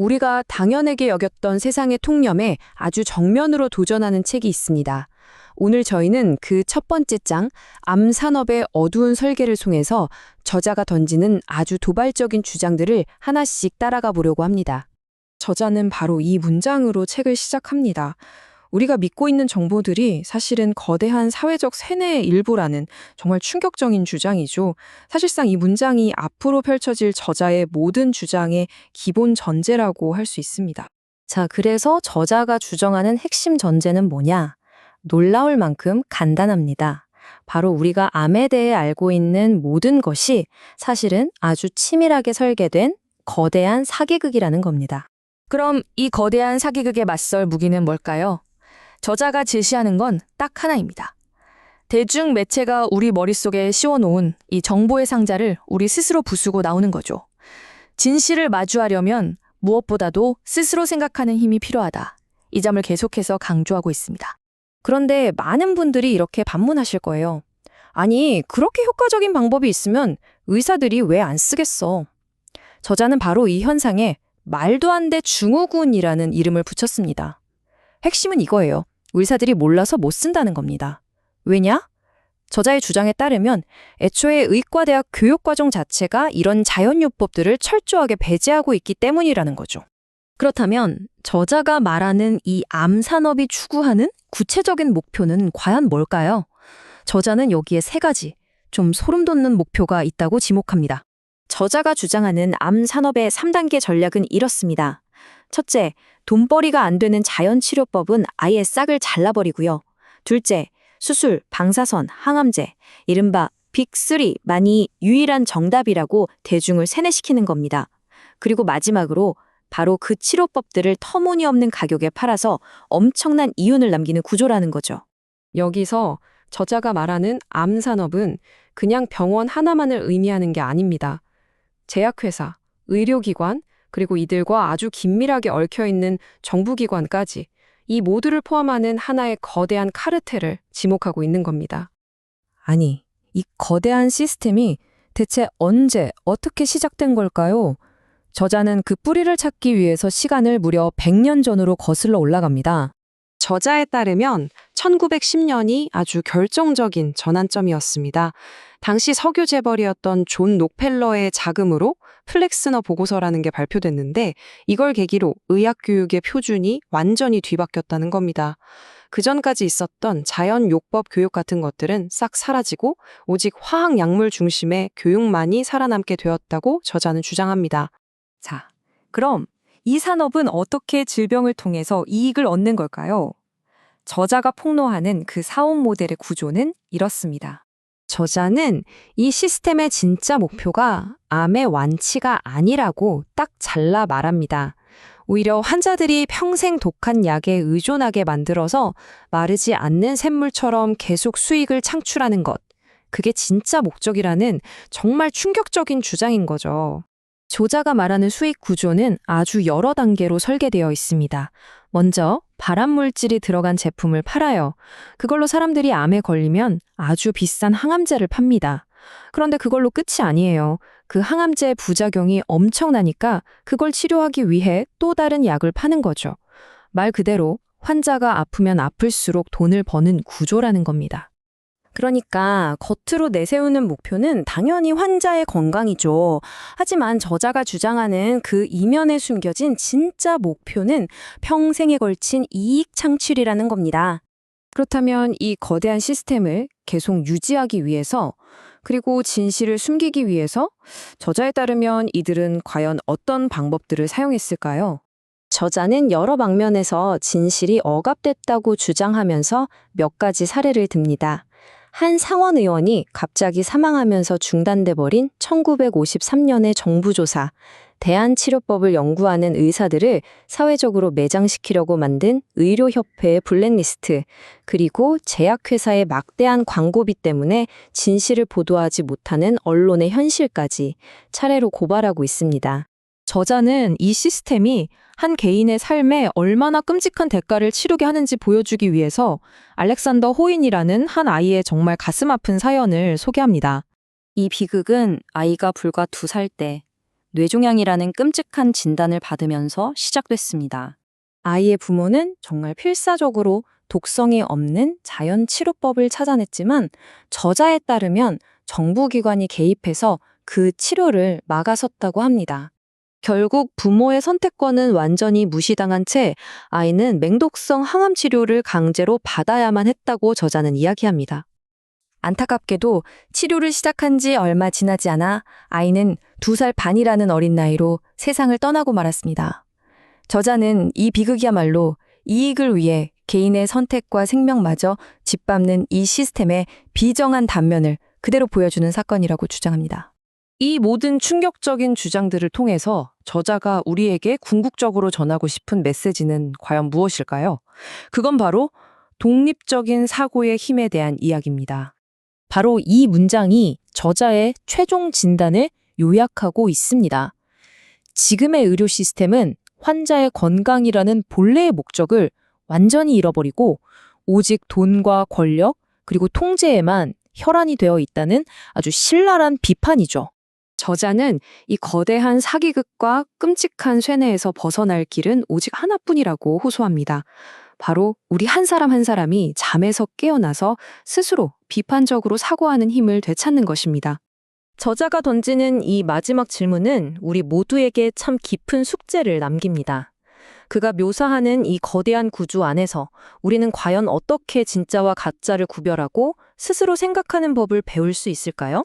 우리가 당연하게 여겼던 세상의 통념에 아주 정면으로 도전하는 책이 있습니다. 오늘 저희는 그 첫 번째 장, 암산업의 어두운 설계를 통해서 저자가 던지는 아주 도발적인 주장들을 하나씩 따라가 보려고 합니다. 저자는 바로 이 문장으로 책을 시작합니다. 우리가 믿고 있는 정보들이 사실은 거대한 사회적 세뇌의 일부라는 정말 충격적인 주장이죠. 사실상 이 문장이 앞으로 펼쳐질 저자의 모든 주장의 기본 전제라고 할 수 있습니다. 자, 그래서 저자가 주장하는 핵심 전제는 뭐냐? 놀라울 만큼 간단합니다. 바로 우리가 암에 대해 알고 있는 모든 것이 사실은 아주 치밀하게 설계된 거대한 사기극이라는 겁니다. 그럼 이 거대한 사기극에 맞설 무기는 뭘까요? 저자가 제시하는 건 딱 하나입니다. 대중 매체가 우리 머릿속에 씌워놓은 이 정보의 상자를 우리 스스로 부수고 나오는 거죠. 진실을 마주하려면 무엇보다도 스스로 생각하는 힘이 필요하다. 이 점을 계속해서 강조하고 있습니다. 그런데 많은 분들이 이렇게 반문하실 거예요. 아니, 그렇게 효과적인 방법이 있으면 의사들이 왜 안 쓰겠어? 저자는 바로 이 현상에 말도 안 돼 증후군이라는 이름을 붙였습니다. 핵심은 이거예요. 의사들이 몰라서 못 쓴다는 겁니다. 왜냐? 저자의 주장에 따르면 애초에 의과대학 교육과정 자체가 이런 자연요법들을 철저하게 배제하고 있기 때문이라는 거죠. 그렇다면 저자가 말하는 이 암산업이 추구하는 구체적인 목표는 과연 뭘까요? 저자는 여기에 세 가지 좀 소름 돋는 목표가 있다고 지목합니다. 저자가 주장하는 암산업의 3단계 전략은 이렇습니다. 첫째, 돈벌이가 안 되는 자연치료법은 아예 싹을 잘라버리고요. 둘째, 수술, 방사선, 항암제, 이른바 빅3만이 유일한 정답이라고 대중을 세뇌시키는 겁니다. 그리고 마지막으로 바로 그 치료법들을 터무니없는 가격에 팔아서 엄청난 이윤을 남기는 구조라는 거죠. 여기서 저자가 말하는 암산업은 그냥 병원 하나만을 의미하는 게 아닙니다. 제약회사, 의료기관, 그리고 이들과 아주 긴밀하게 얽혀있는 정부기관까지 이 모두를 포함하는 하나의 거대한 카르텔을 지목하고 있는 겁니다. 아니, 이 거대한 시스템이 대체 언제, 어떻게 시작된 걸까요? 저자는 그 뿌리를 찾기 위해서 시간을 무려 100년 전으로 거슬러 올라갑니다. 저자에 따르면 1910년이 아주 결정적인 전환점이었습니다. 당시 석유 재벌이었던 존 록펠러의 자금으로 플렉스너 보고서라는 게 발표됐는데 이걸 계기로 의학교육의 표준이 완전히 뒤바뀌었다는 겁니다. 그전까지 있었던 자연요법 교육 같은 것들은 싹 사라지고 오직 화학약물 중심의 교육만이 살아남게 되었다고 저자는 주장합니다. 자, 그럼 이 산업은 어떻게 질병을 통해서 이익을 얻는 걸까요? 저자가 폭로하는 그 사업 모델의 구조는 이렇습니다. 저자는 이 시스템의 진짜 목표가 암의 완치가 아니라고 딱 잘라 말합니다. 오히려 환자들이 평생 독한 약에 의존하게 만들어서 마르지 않는 샘물처럼 계속 수익을 창출하는 것. 그게 진짜 목적이라는 정말 충격적인 주장인 거죠. 저자가 말하는 수익 구조는 아주 여러 단계로 설계되어 있습니다. 먼저 발암물질이 들어간 제품을 팔아요. 그걸로 사람들이 암에 걸리면 아주 비싼 항암제를 팝니다. 그런데 그걸로 끝이 아니에요. 그 항암제의 부작용이 엄청나니까 그걸 치료하기 위해 또 다른 약을 파는 거죠. 말 그대로 환자가 아프면 아플수록 돈을 버는 구조라는 겁니다. 그러니까 겉으로 내세우는 목표는 당연히 환자의 건강이죠. 하지만 저자가 주장하는 그 이면에 숨겨진 진짜 목표는 평생에 걸친 이익 창출이라는 겁니다. 그렇다면 이 거대한 시스템을 계속 유지하기 위해서 그리고 진실을 숨기기 위해서 저자에 따르면 이들은 과연 어떤 방법들을 사용했을까요? 저자는 여러 방면에서 진실이 억압됐다고 주장하면서 몇 가지 사례를 듭니다. 한 상원 의원이 갑자기 사망하면서 중단돼 버린 1953년의 정부 조사, 대한치료법을 연구하는 의사들을 사회적으로 매장시키려고 만든 의료협회의 블랙리스트, 그리고 제약회사의 막대한 광고비 때문에 진실을 보도하지 못하는 언론의 현실까지 차례로 고발하고 있습니다. 저자는 이 시스템이 한 개인의 삶에 얼마나 끔찍한 대가를 치르게 하는지 보여주기 위해서 알렉산더 호인이라는 한 아이의 정말 가슴 아픈 사연을 소개합니다. 이 비극은 아이가 불과 2살 때 뇌종양이라는 끔찍한 진단을 받으면서 시작됐습니다. 아이의 부모는 정말 필사적으로 독성이 없는 자연 치료법을 찾아냈지만 저자에 따르면 정부기관이 개입해서 그 치료를 막아섰다고 합니다. 결국 부모의 선택권은 완전히 무시당한 채 아이는 맹독성 항암 치료를 강제로 받아야만 했다고 저자는 이야기합니다. 안타깝게도 치료를 시작한 지 얼마 지나지 않아 아이는 2살 반이라는 어린 나이로 세상을 떠나고 말았습니다. 저자는 이 비극이야말로 이익을 위해 개인의 선택과 생명마저 짓밟는 이 시스템의 비정한 단면을 그대로 보여주는 사건이라고 주장합니다. 이 모든 충격적인 주장들을 통해서 저자가 우리에게 궁극적으로 전하고 싶은 메시지는 과연 무엇일까요? 그건 바로 독립적인 사고의 힘에 대한 이야기입니다. 바로 이 문장이 저자의 최종 진단을 요약하고 있습니다. 지금의 의료 시스템은 환자의 건강이라는 본래의 목적을 완전히 잃어버리고 오직 돈과 권력 그리고 통제에만 혈안이 되어 있다는 아주 신랄한 비판이죠. 저자는 이 거대한 사기극과 끔찍한 쇠뇌에서 벗어날 길은 오직 하나뿐이라고 호소합니다. 바로 우리 한 사람 한 사람이 잠에서 깨어나서 스스로 비판적으로 사고하는 힘을 되찾는 것입니다. 저자가 던지는 이 마지막 질문은 우리 모두에게 참 깊은 숙제를 남깁니다. 그가 묘사하는 이 거대한 구조 안에서 우리는 과연 어떻게 진짜와 가짜를 구별하고 스스로 생각하는 법을 배울 수 있을까요?